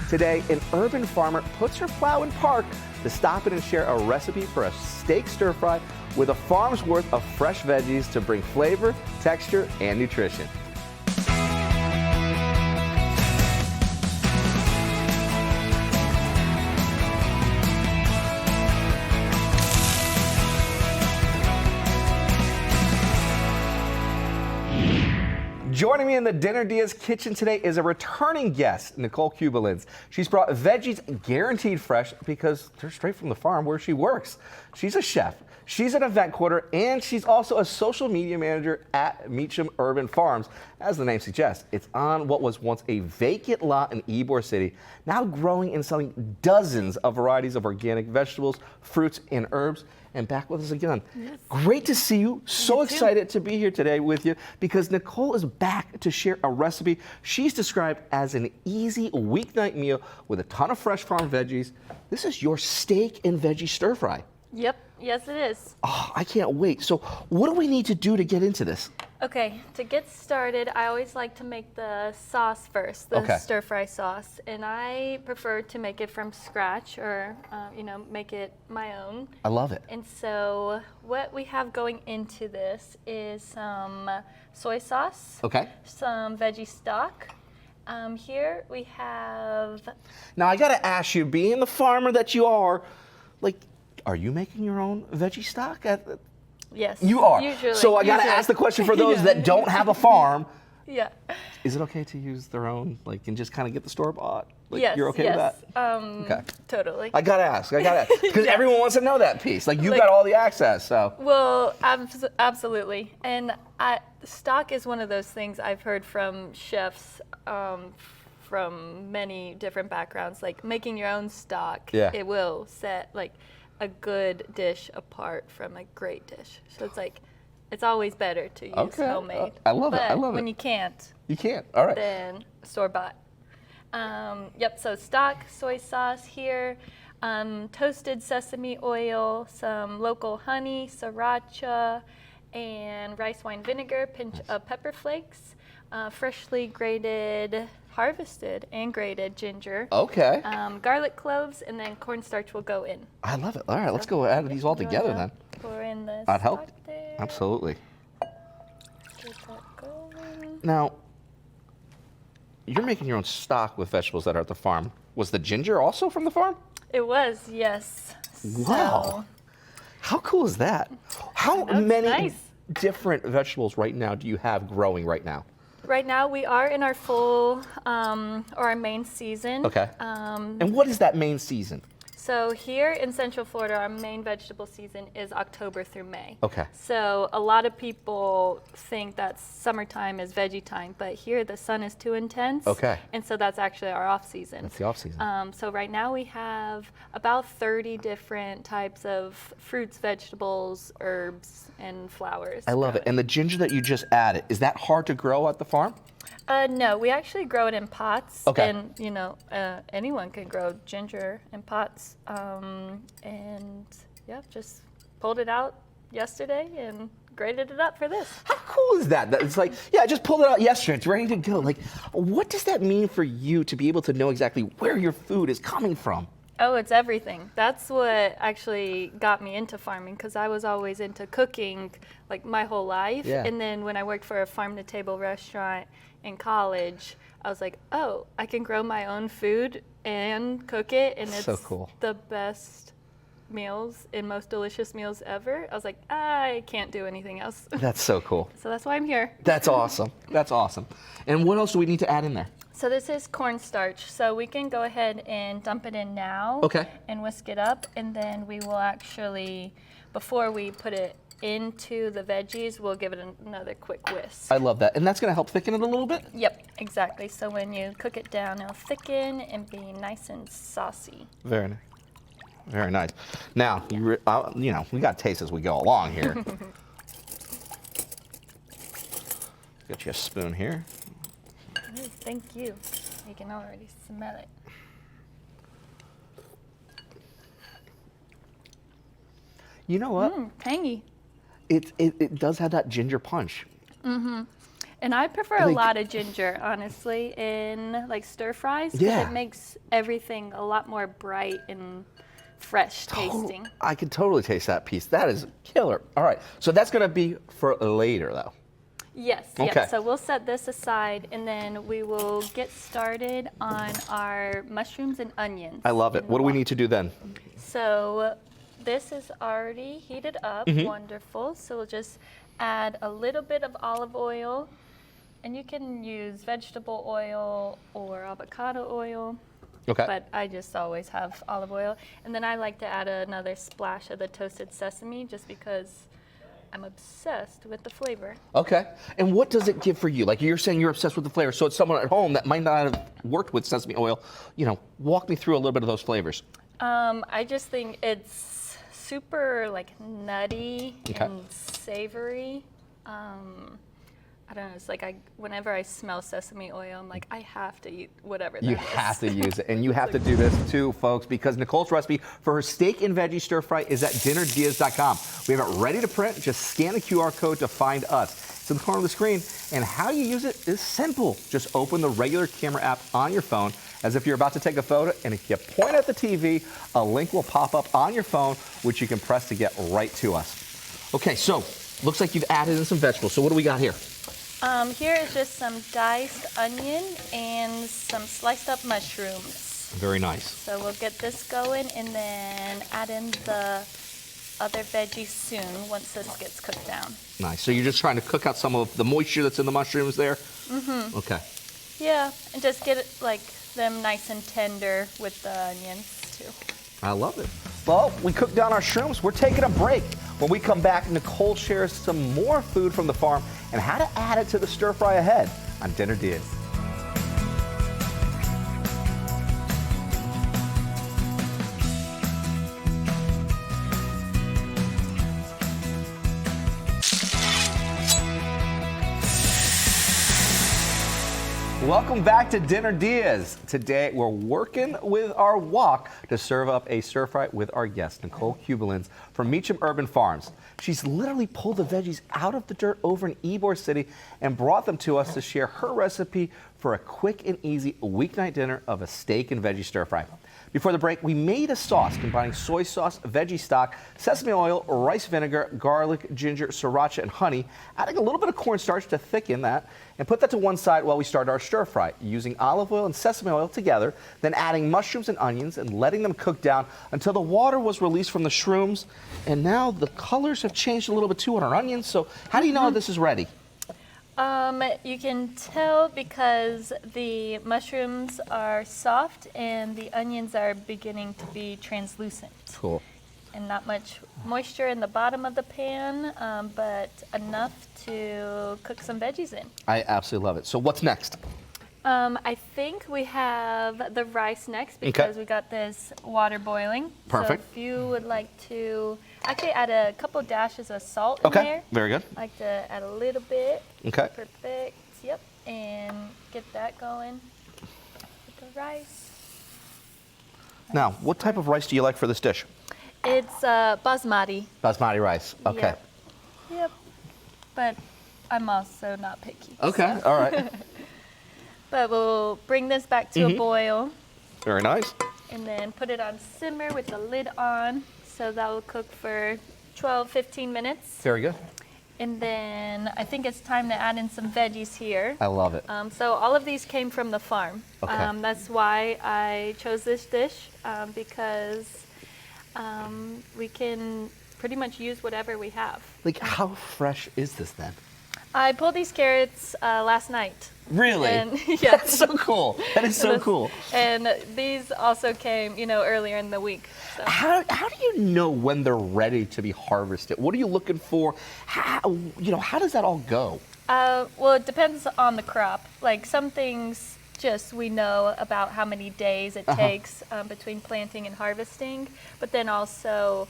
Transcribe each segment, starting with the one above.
Today, an urban farmer puts her plow in park to stop in and share a recipe for a steak stir fry with a farm's worth of fresh veggies to bring flavor, texture, and nutrition. Joining me in the Dinner DeeAs kitchen today is a returning guest, Nicole Kubilins. She's brought veggies guaranteed fresh because they're straight from the farm where she works. She's a chef, she's an event coordinator, and she's also a social media manager at Meacham Urban Farms. As the name suggests, it's on what was once a vacant lot in Ybor City, now growing and selling dozens of varieties of organic vegetables, fruits, and herbs. And back with us again. Yes. Great to see you. So You excited to be here today with you because Nicole is back to share a recipe she's described as an easy weeknight meal with a ton of fresh farm veggies. This is your steak and veggie stir fry. Yep, yes it is. Oh, I can't wait. So what do we need to do to get into this? Okay, to get started, I always like to make the sauce first, the stir fry sauce. And I prefer to make it from scratch or, make it my own. I love it. And so what we have going into this is some soy sauce. Okay. Some veggie stock. Here we have... Now I gotta ask you, being the farmer that you are you making your own veggie stock? Yes. You are. Usually. So I got to ask the question for those that don't have a farm. Yeah. Is it okay to use their own, and just kind of get the store bought? Yes. You're okay with that? Okay. Totally. I got to ask. Because everyone wants to know that piece. You've got all the access, so. Well, absolutely. And stock is one of those things I've heard from chefs from many different backgrounds. Making your own stock, it will set, a good dish apart from a great dish. So it's always better to use homemade. I love it. I love it. When you can't. You can't. All right. Then store-bought. So stock, soy sauce here, toasted sesame oil, some local honey, sriracha, and rice wine vinegar, pinch of pepper flakes, freshly harvested and grated ginger. Okay. Garlic cloves, and then cornstarch will go in. I love it. All right, let's go add these all together then. Pour in the I'd help. stock there. Absolutely. Get that going. Now, you're making your own stock with vegetables that are at the farm. Was the ginger also from the farm? It was, yes. Wow. How cool is that? How many different vegetables right now do you have growing right now? Right now we are in our full, or our main season. Okay. And what is that main season? So here in Central Florida, our main vegetable season is October through May. Okay. So a lot of people think that summertime is veggie time, but here the sun is too intense. Okay. And so that's actually our off season. That's the off season. So right now we have about 30 different types of fruits, vegetables, herbs, and flowers. I love it. And the ginger that you just added, is that hard to grow at the farm? No, we actually grow it in pots. Okay. And, anyone can grow ginger in pots. Just pulled it out yesterday and grated it up for this. How cool is that? It's I just pulled it out yesterday. It's ready to go. What does that mean for you to be able to know exactly where your food is coming from? Oh, it's everything. That's what actually got me into farming, because I was always into cooking my whole life. Yeah. And then when I worked for a farm-to-table restaurant in college, I was like, oh, I can grow my own food and cook it, and it's so cool. The best meals and most delicious meals ever. I was like, I can't do anything else. That's so cool. So that's why I'm here. That's awesome. That's awesome. And what else do we need to add in there? So this is cornstarch. So we can go ahead and dump it in now. Okay. And whisk it up, and then we will actually, before we put it into the veggies, we'll give it another quick whisk. I love that. And that's going to help thicken it a little bit? Yep, exactly. So when you cook it down, it'll thicken and be nice and saucy. Very nice. Very nice. Now, we got to taste as we go along here. Get you a spoon here. Ooh, thank you. You can already smell it. You know what? Tangy. It does have that ginger punch. Mm-hmm. And I prefer a lot of ginger, honestly, in like stir fries, because Yeah. it makes everything a lot more bright and fresh tasting. I can totally taste that piece. That is killer. All right, so that's gonna be for later though. Yes, Okay. yes. So we'll set this aside, and then we will get started on our mushrooms and onions. I love it. in the What do we wok. need to do then? So this is already heated up, wonderful. So we'll just add a little bit of olive oil, and you can use vegetable oil or avocado oil. Okay. But I just always have olive oil. And then I like to add another splash of the toasted sesame just because I'm obsessed with the flavor. Okay. And what does it give for you? Like you're saying you're obsessed with the flavor. So it's someone at home that might not have worked with sesame oil. You know, walk me through a little bit of those flavors. I just think it's super like nutty and savory. I don't know, it's like whenever I smell sesame oil, I'm like, I have to eat whatever that is. You have to use it, and you have to do this too, folks, because Nicole's recipe for her steak and veggie stir fry is at dinnerdeas.com. We have it ready to print. Just scan the QR code to find us. It's in the corner of the screen, and how you use it is simple. Just open the regular camera app on your phone as if you're about to take a photo, and if you point at the TV, a link will pop up on your phone, which you can press to get right to us. Okay, so looks like you've added in some vegetables. So what do we got here? Here is just some diced onion and some sliced up mushrooms. Very nice. So we'll get this going and then add in the other veggies soon once this gets cooked down. Nice. So you're just trying to cook out some of the moisture that's in the mushrooms there? Mm-hmm. Okay. Yeah, and just get it like them nice and tender with the onions too. I love it. Well, we cooked down our shrooms. We're taking a break. When we come back, Nicole shares some more food from the farm and how to add it to the stir fry ahead on Dinner DeeAs. Welcome back to Dinner DeeAs. Today we're working with our wok to serve up a stir fry with our guest, Nicole Kubilins from Meacham Urban Farms. She's literally pulled the veggies out of the dirt over in Ybor City and brought them to us to share her recipe for a quick and easy weeknight dinner of a steak and veggie stir fry. Before the break, we made a sauce combining soy sauce, veggie stock, sesame oil, rice vinegar, garlic, ginger, sriracha, and honey, adding a little bit of cornstarch to thicken that, and put that to one side while we start our stir fry, using olive oil and sesame oil together, then adding mushrooms and onions and letting them cook down until the water was released from the shrooms. And now the colors have changed a little bit too on our onions, so how do you know this is ready? You can tell because the mushrooms are soft and the onions are beginning to be translucent. Cool. And not much moisture in the bottom of the pan, but enough to cook some veggies in. I absolutely love it. So what's next? I think we have the rice next because we got this water boiling. Perfect. So if you would like to actually add a couple dashes of salt in there. Very good. I like to add a little bit. Okay. Perfect. Yep. And get that going with the rice. Now, what type of rice do you like for this dish? It's basmati. Basmati rice. Okay. Yep. But I'm also not picky. Okay. So. All right. But we'll bring this back to a boil. Very nice. And then put it on simmer with the lid on. So that will cook for 12, 15 minutes. Very good. And then I think it's time to add in some veggies here. I love it. So all of these came from the farm. Okay. That's why I chose this dish, because we can pretty much use whatever we have. Like, how fresh is this then? I pulled these carrots last night. Really? And, yeah. That's so cool. That is so cool. And these also came, earlier in the week. So. How do you know when they're ready to be harvested? What are you looking for? How does that all go? Well, it depends on the crop. Like some things just we know about how many days it takes between planting and harvesting. But then also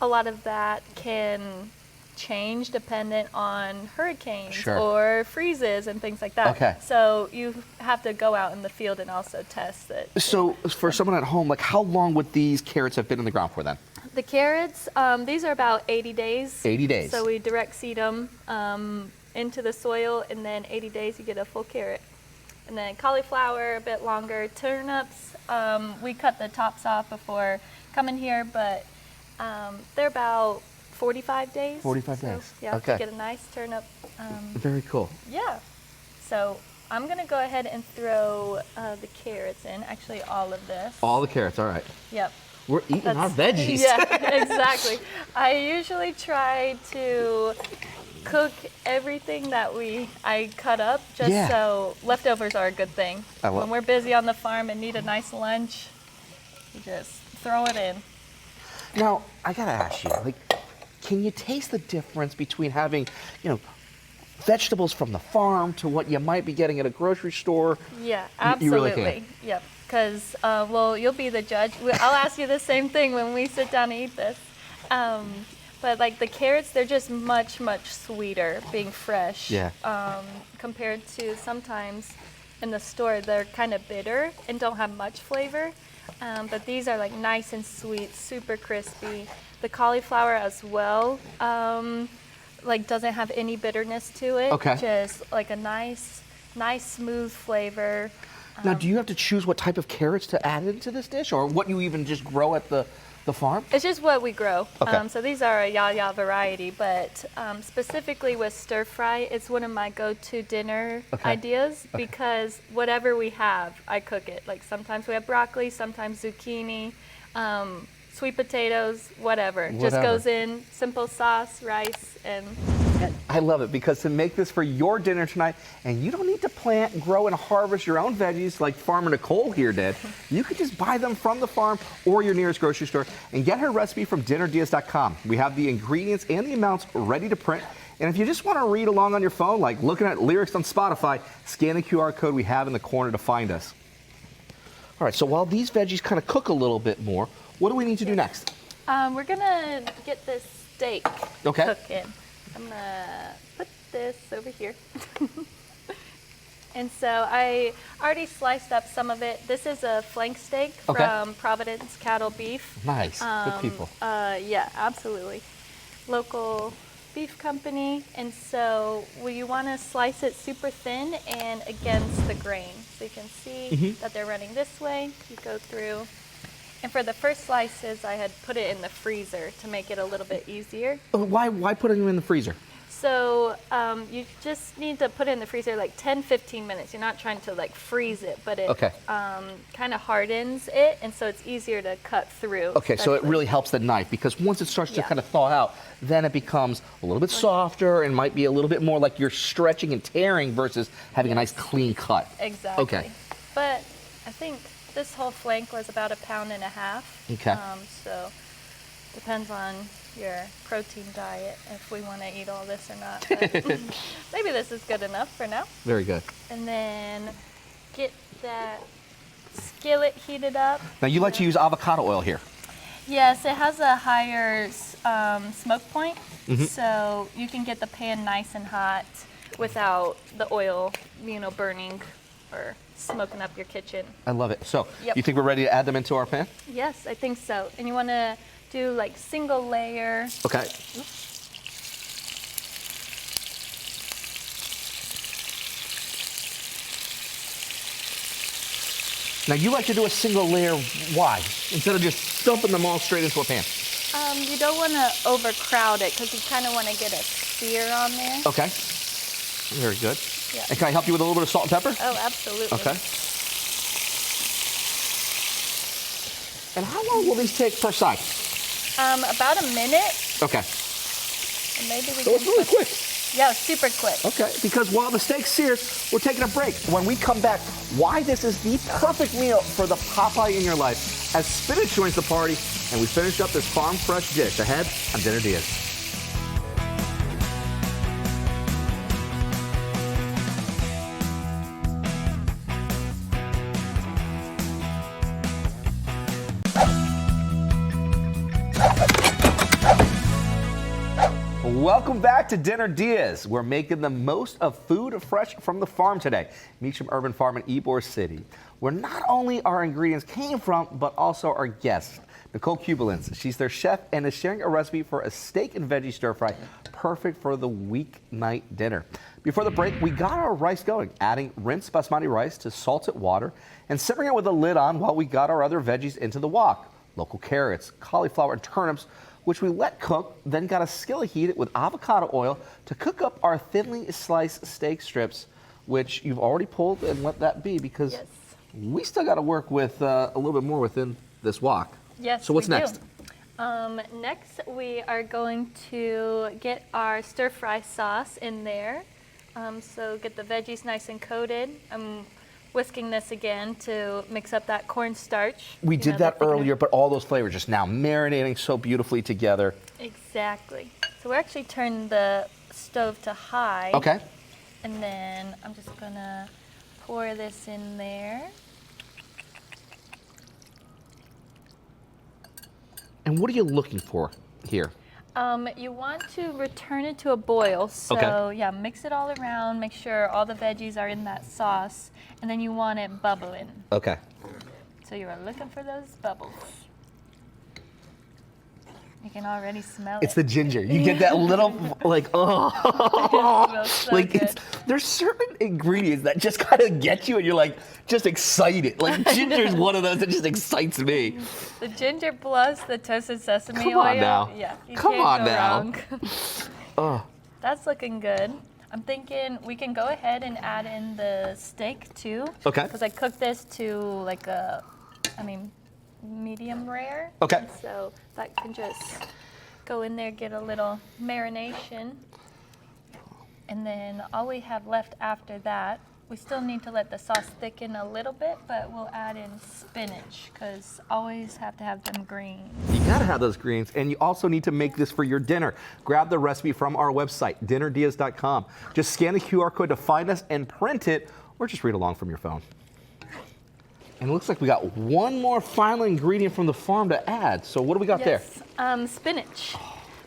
a lot of that can change dependent on hurricanes or freezes and things like that. Okay. So you have to go out in the field and also test it. So for someone at home, like how long would these carrots have been in the ground for then? The carrots, these are about 80 days. 80 days. So we direct seed them into the soil, and then 80 days you get a full carrot. And then cauliflower, a bit longer. Turnips, we cut the tops off before coming here, but they're about 45 days. 45 days. Yeah, okay. to get a nice turnip. Very cool. Yeah. So I'm going to go ahead and throw the carrots in, actually all of this. All the carrots, all right. Yep. We're eating our veggies. Yeah, exactly. I usually try to cook everything that I cut up, just so leftovers are a good thing. When we're busy on the farm and need a nice lunch, you just throw it in. Now, I gotta ask you, like, can you taste the difference between having, vegetables from the farm to what you might be getting at a grocery store? Yeah, absolutely. You really can. Yep. Because, well, you'll be the judge. I'll ask you the same thing when we sit down and eat this. But like the carrots, they're just much, much sweeter being fresh. Yeah. Compared to sometimes in the store, they're kind of bitter and don't have much flavor. But these are like nice and sweet, super crispy. The cauliflower as well, like doesn't have any bitterness to it. Okay. Just like a nice, smooth flavor. Now, do you have to choose what type of carrots to add into this dish, or what you even just grow at the farm? It's just what we grow. Okay. So these are a ya-ya variety, but specifically with stir fry, it's one of my go-to dinner ideas because whatever we have, I cook it. Like sometimes we have broccoli, sometimes zucchini, sweet potatoes, whatever. Just goes in, simple sauce, rice, and good. I love it because to make this for your dinner tonight, and you don't need to plant, grow, and harvest your own veggies like Farmer Nicole here did. You could just buy them from the farm or your nearest grocery store and get her recipe from dinnerdeas.com. We have the ingredients and the amounts ready to print. And if you just want to read along on your phone, like looking at lyrics on Spotify, scan the QR code we have in the corner to find us. All right, so while these veggies kind of cook a little bit more, what do we need to do next? We're gonna get this steak cooking. I'm gonna put this over here. And so I already sliced up some of it. This is a flank steak from Providence Cattle Beef. Nice, good people. Yeah, absolutely. Local beef company. And so you want to slice it super thin and against the grain. So you can see that they're running this way. You go through. And for the first slices, I had put it in the freezer to make it a little bit easier. Why putting them in the freezer? So you just need to put it in the freezer like 10-15 minutes. You're not trying to like freeze it, but it kind of hardens it, and so it's easier to cut through. Okay, so it really helps the knife because once it starts to kind of thaw out, then it becomes a little bit softer and might be a little bit more like you're stretching and tearing versus having a nice clean cut. Exactly. Okay. But I think this whole flank was about 1.5 pounds. Okay. So depends on your protein diet if we want to eat all this or not. But maybe this is good enough for now. Very good. And then get that skillet heated up. Now you like to use avocado oil here. Yes, it has a higher smoke point, so you can get the pan nice and hot without the oil, burning or smoking up your kitchen. I love it. So you think we're ready to add them into our pan? Yes, I think so. And you want to do like single layer. Okay. Now you like to do a single layer. Why? Instead of just dumping them all straight into a pan. You don't want to overcrowd it because you kind of want to get a sear on there. Okay. Very good. Yeah. And can I help you with a little bit of salt and pepper? Oh, absolutely. Okay. And how long will these take per side? About a minute. Okay. And maybe we So it's really quick. Yeah, super quick. Okay, because while the steak sears, we're taking a break. When we come back, why this is the perfect meal for the Popeye in your life as spinach joins the party, and we finish up this farm fresh dish ahead on Dinner DeeAs. Welcome back to Dinner DeeAs. We're making the most of food fresh from the farm today. Meacham Urban Farm in Ybor City, where not only our ingredients came from, but also our guests. Nicole Kubilins, she's their chef and is sharing a recipe for a steak and veggie stir fry perfect for the weeknight dinner. Before the break, we got our rice going, adding rinsed basmati rice to salted water and simmering it with a lid on while we got our other veggies into the wok. Local carrots, cauliflower, and turnips, which we let cook, then got a skillet heated with avocado oil to cook up our thinly sliced steak strips, which you've already pulled and let that be because we still got to work with a little bit more within this wok. Yes, so what's next? Next, we are going to get our stir-fry sauce in there. So get the veggies nice and coated. I'm whisking this again to mix up that cornstarch. We did that earlier, but all those flavors just now marinating so beautifully together. Exactly. So we're actually turning the stove to high. Okay. And then I'm just gonna pour this in there. And what are you looking for here? You want to return it to a boil. So yeah, mix it all around, make sure all the veggies are in that sauce, and then you want it bubbling. Okay. So you are looking for those bubbles. You can already smell it. It's the ginger. You get that little, like, oh. It smells so like good. there's certain ingredients that just kind of get you and you're like, just excited. Like ginger is one of those that just excites me. The ginger plus the toasted sesame oil. Come on now. Yeah, you Come can't on go now. wrong. Oh. That's looking good. I'm thinking we can go ahead and add in the steak too. Okay. Because I cooked this to like medium rare. Okay. And so that can just go in there, get a little marination. And then all we have left after that, we still need to let the sauce thicken a little bit, but we'll add in spinach because always have to have them green. You gotta have those greens, and you also need to make this for your dinner. Grab the recipe from our website, dinnerdeas.com. Just scan the QR code to find us and print it, or just read along from your phone. And it looks like we got one more final ingredient from the farm to add. So what do we got there? Spinach.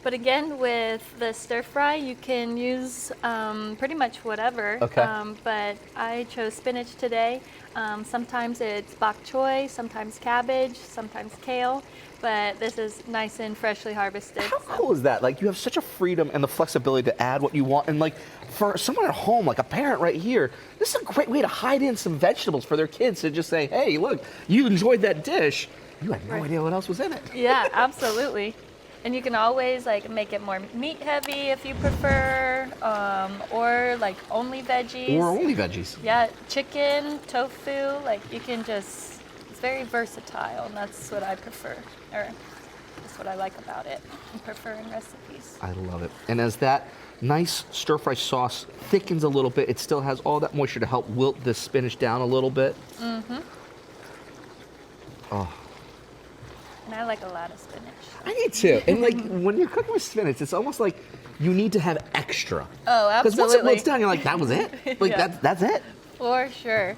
But again, with the stir fry, you can use pretty much whatever. Okay. But I chose spinach today. Sometimes it's bok choy, sometimes cabbage, sometimes kale. But this is nice and freshly harvested. How cool is that? Like, you have such a freedom and the flexibility to add what you want. And like, for someone at home, like a parent right here, this is a great way to hide in some vegetables for their kids to just say, hey, look, you enjoyed that dish. You had no idea what else was in it. Yeah, absolutely. And you can always like make it more meat heavy if you prefer, or like only veggies. Or only veggies. Yeah, chicken, tofu, like you can just, it's very versatile, and that's what I prefer, or that's what I like about it, and preferring recipes. I love it. And as that nice stir-fry sauce thickens a little bit, it still has all that moisture to help wilt this spinach down a little bit. Mm-hmm. Oh. And I like a lot of spinach. I need to. And like, when you're cooking with spinach, it's almost like you need to have extra. Oh, absolutely. Because once it wilts down, you're like, that was it? Like, Yeah. that's it? For sure.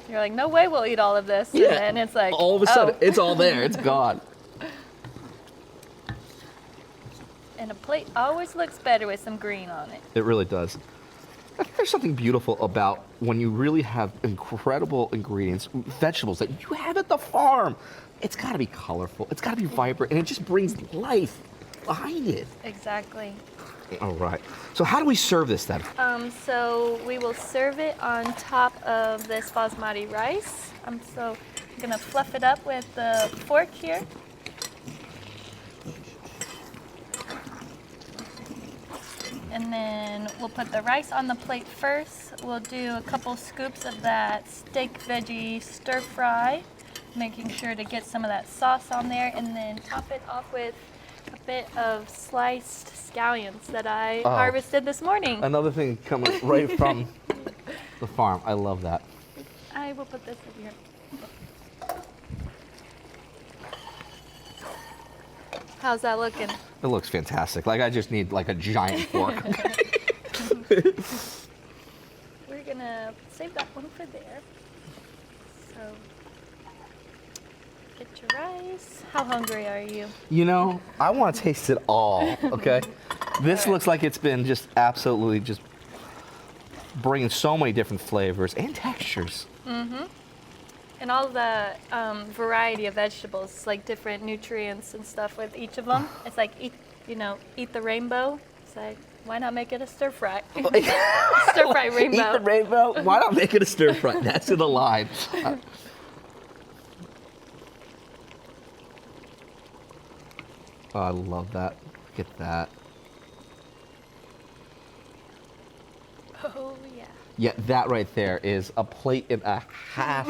You're like, no way we'll eat all of this. Yeah. And then it's like, all of a sudden, it's all there. It's gone. And a plate always looks better with some green on it. It really does. I think there's something beautiful about when you really have incredible ingredients, vegetables that you have at the farm. It's got to be colorful. It's got to be vibrant, and it just brings life behind it. Exactly. All right. So how do we serve this then? So we will serve it on top of this basmati rice. So I'm gonna fluff it up with the fork here. And then we'll put the rice on the plate first. We'll do a couple scoops of that steak veggie stir fry, making sure to get some of that sauce on there, and then top it off with a bit of sliced scallions that I harvested this morning. Another thing coming right from the farm. I love that. I will put this over here. How's that looking? It looks fantastic. Like, I just need like a giant fork. We're gonna save that one for there. So, get your rice. How hungry are you? You know, I want to taste it all, okay? This looks like it's been just absolutely just bringing so many different flavors and textures. Mm-hmm. And all the variety of vegetables, like different nutrients and stuff with each of them. It's like eat the rainbow. say, why not make it a stir fry? Stir fry rainbow. Eat the rainbow. Why not make it a stir fry? That's in the line. Oh, I love that. Look at that. Oh, yeah. Yeah, that right there is a plate and a half.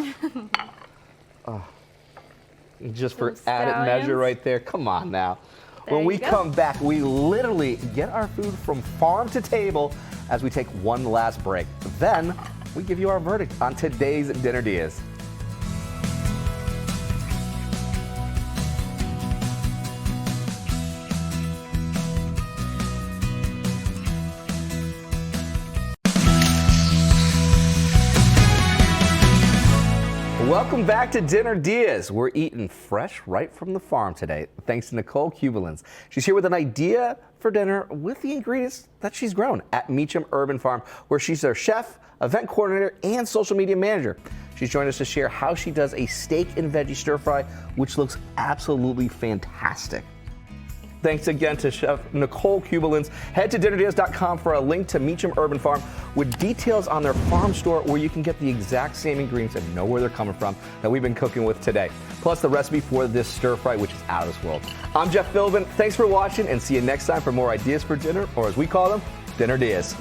Just for added measure right there. Come on now. When we come back, we literally get our food from farm to table as we take one last break. Then we give you our verdict on today's Dinner Dias. Welcome back to Dinner Dias. We're eating fresh right from the farm today, thanks to Nicole Kubilins. She's here with an idea for dinner with the ingredients that she's grown at Meacham Urban Farm, where she's their chef, event coordinator, and social media manager. She's joined us to share how she does a steak and veggie stir fry, which looks absolutely fantastic. Thanks again to Chef Nicole Kubilins. Head to dinnerdias.com for a link to Meacham Urban Farm with details on their farm store where you can get the exact same ingredients and know where they're coming from that we've been cooking with today. Plus the recipe for this stir fry, which is out of this world. I'm Jeff Philbin. Thanks for watching and see you next time for more ideas for dinner, or as we call them, Dinner Dias.